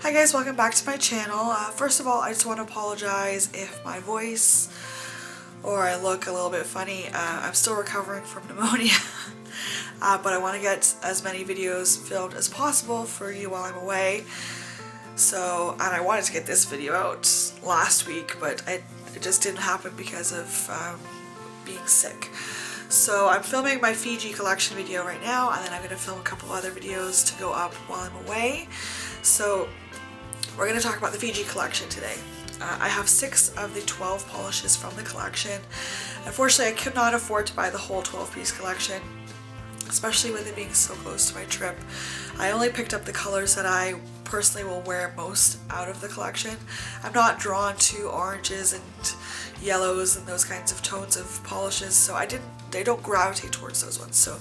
Hi guys, welcome back to my channel. First of all, I just want to apologize if my voice or I look a little bit funny. I'm still recovering from pneumonia, but I want to get as many videos filmed as possible for you while I'm away. And I wanted to get this video out last week, but it just didn't happen because of being sick. So I'm filming my Fiji collection video right now, and then I'm going to film a couple other videos to go up while I'm away. So we're going to talk about the Fiji collection today. I have 6 of the 12 polishes from the collection. Unfortunately, I could not afford to buy the whole 12-piece collection, especially with it being so close to my trip. I only picked up the colors that I personally will wear most out of the collection. I'm not drawn to oranges and yellows and those kinds of tones of polishes, so they don't gravitate towards those ones. So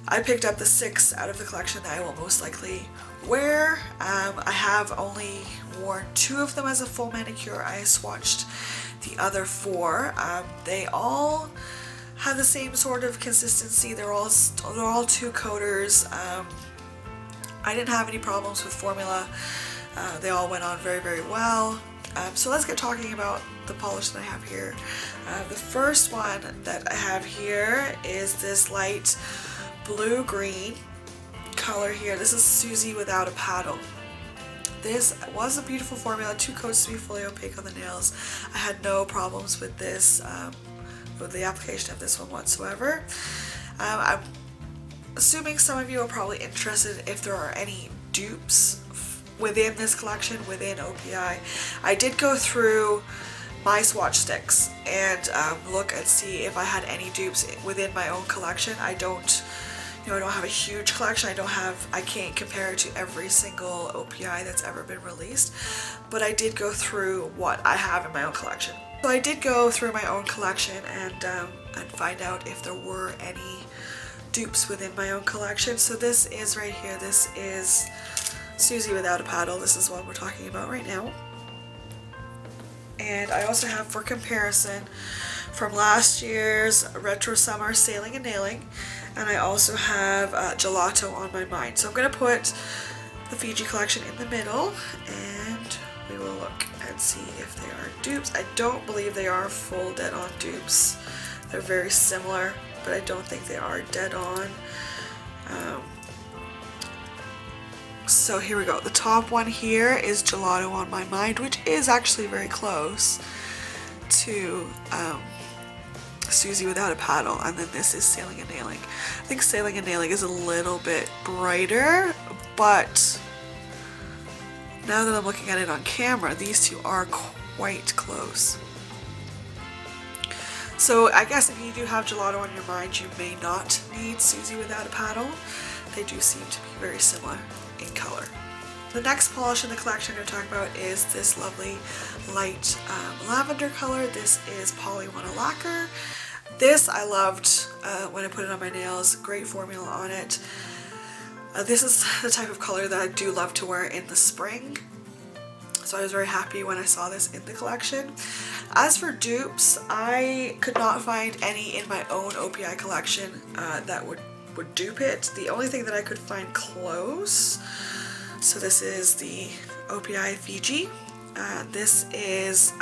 I picked up the 6 out of the collection that I will most likely wear. I have only worn 2 of them as a full manicure. I swatched the other 4. They all have the same sort of consistency. They're all 2 coaters. I didn't have any problems with formula. They all went on very, very well. So let's get talking about the polish that I have here. The first one that I have here is this light blue-green color here. This is Suzy without a paddle. This was a beautiful formula, 2 coats to be fully opaque on the nails. I had no problems with this, with the application of this one whatsoever. I'm assuming some of you are probably interested if there are any dupes within this collection, within OPI. I did go through my swatch sticks and look and see if I had any dupes within my own collection. I don't have a huge collection. I can't compare it to every single OPI that's ever been released, but I did go through what I have in my own collection. So I did go through my own collection and find out if there were any dupes within my own collection. So this is right here. This is Suzy without a paddle. This is what we're talking about right now. And I also have, for comparison, from last year's Retro Summer Sailing and Nailing, and I also have Gelato on my mind. So I'm going to put the Fiji collection in the middle, and we will look and see if they are dupes. I don't believe they are full dead-on dupes. They're very similar, but I don't think they are dead-on. So here we go. The top one here is Gelato on my mind, which is actually very close to Suzy without a paddle, and then this is Sailing and Nailing. I think Sailing and Nailing is a little bit brighter, but now that I'm looking at it on camera, these two are quite close. So I guess if you do have Gelato on your mind, you may not need Suzy without a paddle. They do seem to be very similar in color. The next polish in the collection I'm going to talk about is this lovely light lavender color. This is Poly 1 Lacquer. This I loved when I put it on my nails. Great formula on it. This is the type of color that I do love to wear in the spring. So I was very happy when I saw this in the collection. As for dupes, I could not find any in my own OPI collection that would dupe it. The only thing that I could find close, so this is the OPI Fiji. This is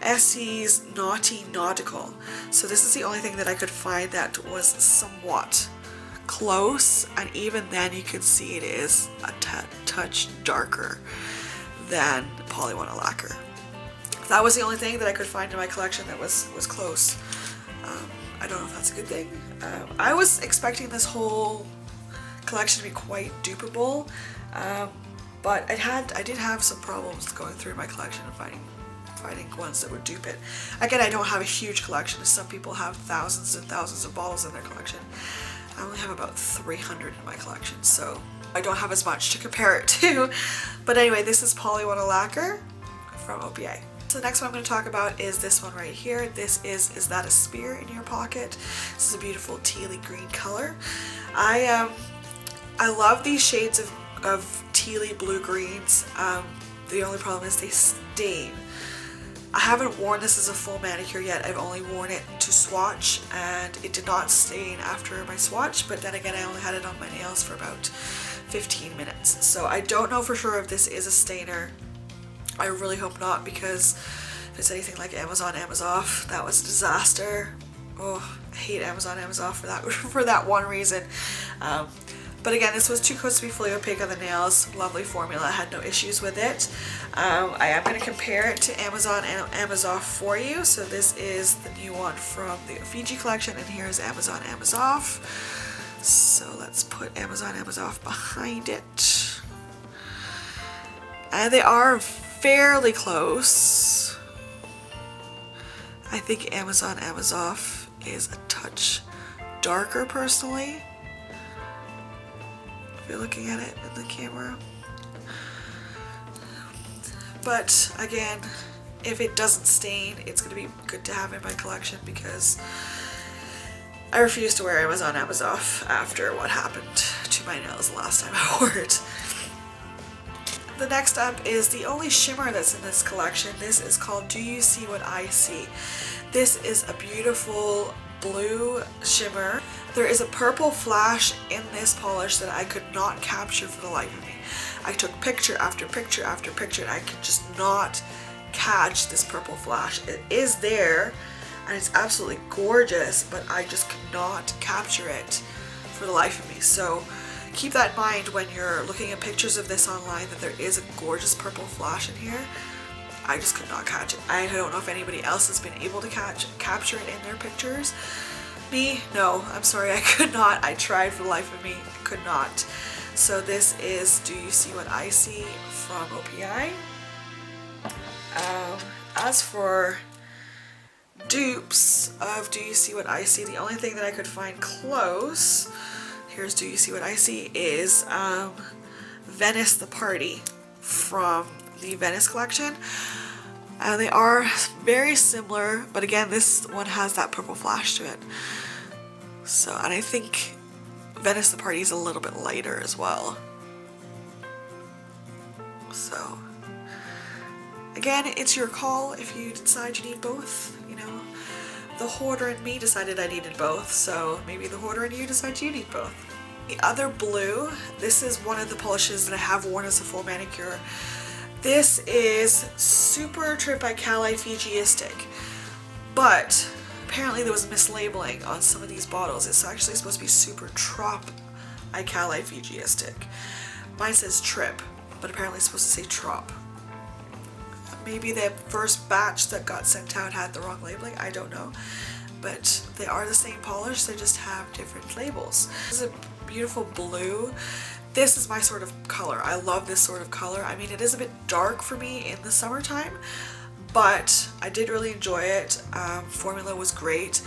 Essie's Naughty Nautical. So this is the only thing that I could find that was somewhat close, and even then you can see it is a touch darker than Poly 1 Lacquer. That was the only thing that I could find in my collection that was close. I don't know if that's a good thing. I was expecting this whole collection to be quite dupeable, but I did have some problems going through my collection and finding ones that would dupe it. Again, I don't have a huge collection. Some people have thousands and thousands of bottles in their collection. I only have about 300 in my collection, so I don't have as much to compare it to. But anyway, this is Poly 1 Lacquer from OPI. So the next one I'm going to talk about is this one right here. This is That a Spear in Your Pocket? This is a beautiful tealy green color. I love these shades of tealy blue greens. The only problem is they stain. I haven't worn this as a full manicure yet. I've only worn it to swatch, and it did not stain after my swatch, but then again I only had it on my nails for about 15 minutes. So I don't know for sure if this is a stainer. I really hope not, because if it's anything like Amazon Off, that was a disaster. Oh, I hate Amazon Off for that for that one reason. But again, this was 2 coats to be fully opaque on the nails. Lovely formula, I had no issues with it. I am going to compare it to Amazon Off for you. So this is the new one from the Fiji collection, and here's Amazon Off. So let's put Amazon Off behind it. And they are fairly close. I think Amazon Off is a touch darker personally, if you're looking at it in the camera. But again, if it doesn't stain, it's going to be good to have in my collection, because I refuse to wear Amazon Off after what happened to my nails the last time I wore it. The next up is the only shimmer that's in this collection. This is called Do You See What I See? This is a beautiful blue shimmer. There is a purple flash in this polish that I could not capture for the life of me. I took picture after picture after picture, and I could just not catch this purple flash. It is there, and it's absolutely gorgeous, but I just could not capture it for the life of me. So keep that in mind when you're looking at pictures of this online, that there is a gorgeous purple flash in here. I just could not catch it. I don't know if anybody else has been able to capture it in their pictures. Me? No, I'm sorry, I could not. I tried for the life of me, I could not. So this is Do You See What I See from OPI. As for dupes of Do You See What I See, the only thing that I could find close, here's Do You See What I See, is Venice the Party from the Venice collection. And they are very similar, but again, this one has that purple flash to it. So, and I think Venice the Party is a little bit lighter as well. So, again, it's your call if you decide you need both. You know, the hoarder in me decided I needed both, so maybe the hoarder in you decides you need both. The other blue, this is one of the polishes that I have worn as a full manicure. This is Super Trip Alkali Fijiistic, but apparently there was mislabeling on some of these bottles. It's actually supposed to be Super Trop Alkali Fijiistic. Mine says Trip, but apparently it's supposed to say Trop. Maybe the first batch that got sent out had the wrong labeling, I don't know. But they are the same polish, they just have different labels. This is a beautiful blue. This is my sort of color. I love this sort of color. I mean, it is a bit dark for me in the summertime, but I did really enjoy it. Formula was great.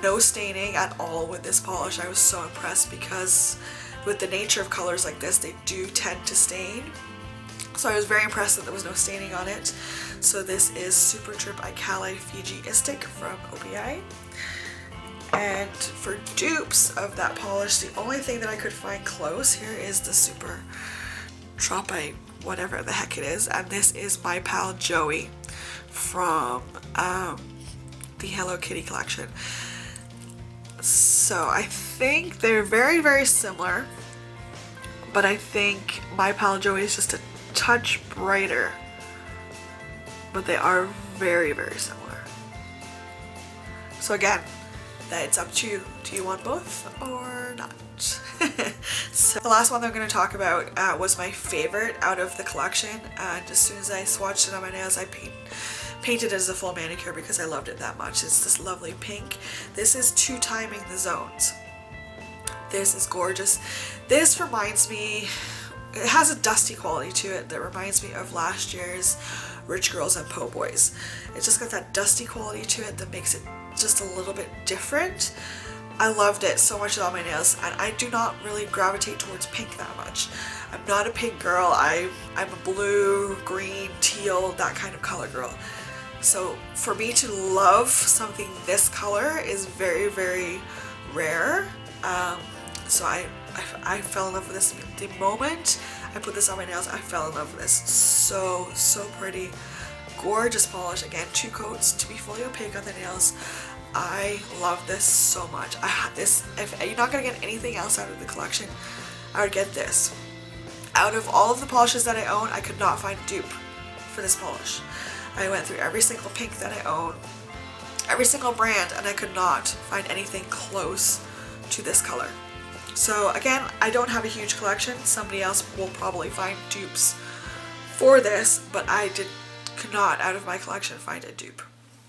No staining at all with this polish. I was so impressed, because with the nature of colors like this, they do tend to stain. So I was very impressed that there was no staining on it. So this is Super Trip Alkali Fijiistic from OPI. And for dupes of that polish, the only thing that I could find close here is the Super Tropi, whatever the heck it is. And this is My Pal Joey from the Hello Kitty collection. So I think they're very, very similar, but I think My Pal Joey is just a touch brighter, but they are very, very similar. So again, it's up to you. Do you want both or not? So the last one that I'm going to talk about was my favorite out of the collection, and as soon as I swatched it on my nails, I painted it as a full manicure because I loved it that much. It's this lovely pink. This is Two Timing the Zones. This is gorgeous. This reminds me, it has a dusty quality to it that reminds me of last year's Rich Girls and Po' Boys. It's just got that dusty quality to it that makes it just a little bit different. I loved it so much on my nails, and I do not really gravitate towards pink that much. I'm not a pink girl. I'm a blue, green, teal, that kind of color girl. So for me to love something this color is very, very rare. So I fell in love with this the moment I put this on my nails. I fell in love with this. So pretty. gorgeous polish. Again, 2 coats to be fully opaque on the nails. I love this so much. I had this, if you're not going to get anything else out of the collection, I would get this. Out of all of the polishes that I own, I could not find a dupe for this polish. I went through every single pink that I own, every single brand, and I could not find anything close to this color. So again, I don't have a huge collection. Somebody else will probably find dupes for this, but I could not, out of my collection, find a dupe.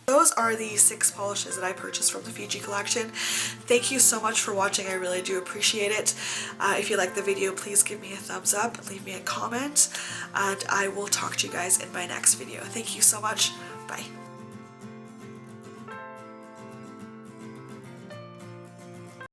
Those are the 6 polishes that I purchased from the Fiji collection. Thank you so much for watching. I really do appreciate it. If you like the video, please give me a thumbs up, leave me a comment, and I will talk to you guys in my next video. Thank you so much. Bye.